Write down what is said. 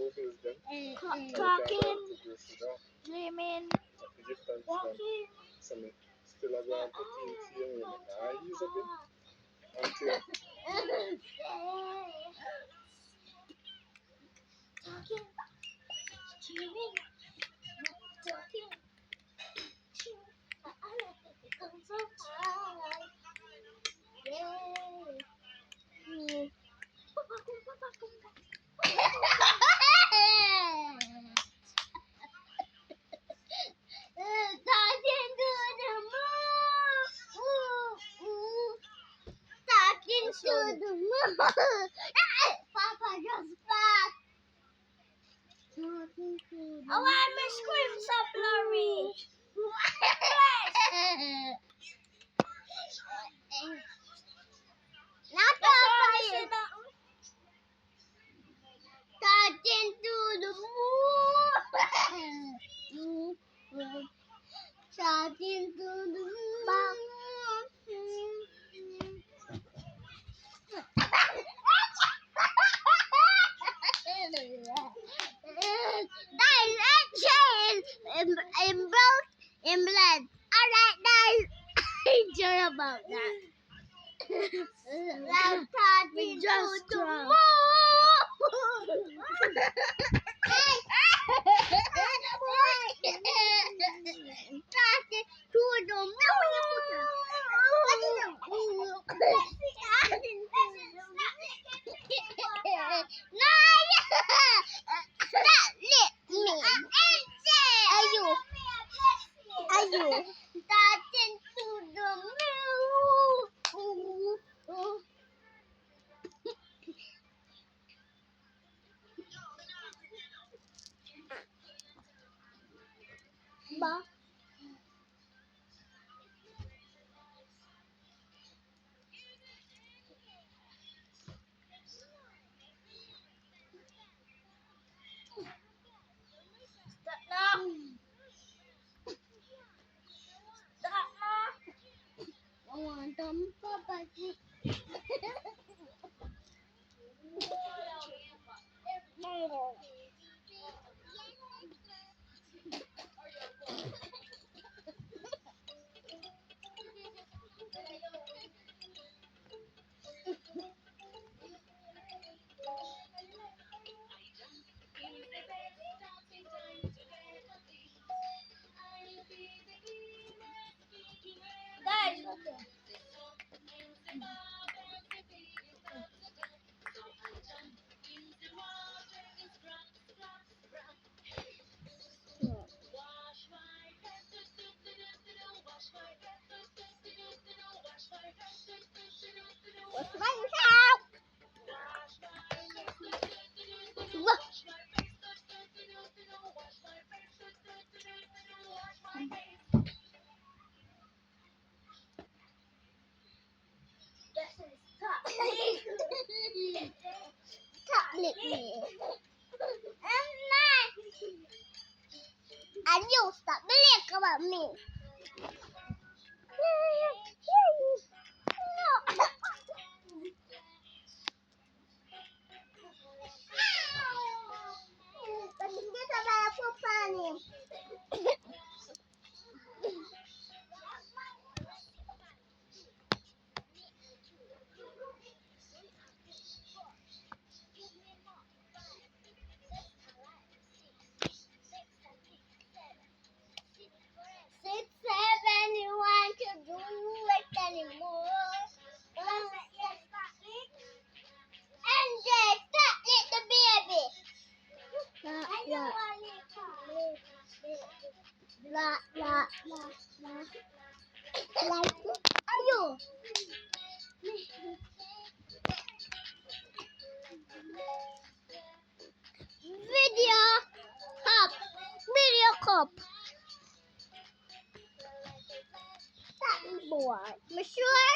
Talking, dreaming, walking. Talking, dreaming, talking. I like it because so high. Yeah. Talking to the moon. Talking to the moon. Papa just back. Oh, I miss scream so blurry. Not talking to the moon. Talking to the moon. In both in blood. Alright, guys. Enjoy about that. Let's talking to the moon. Talking to the moon. Are you starting to the moon? Ba? Stop now. Stop now. I want them Papa. Guys, what's my house? Look. Stop licking me. I'm not. And you stop licking about me. Kita bayar papa ni. Ayo. Video cup. Tak buat. Masyur.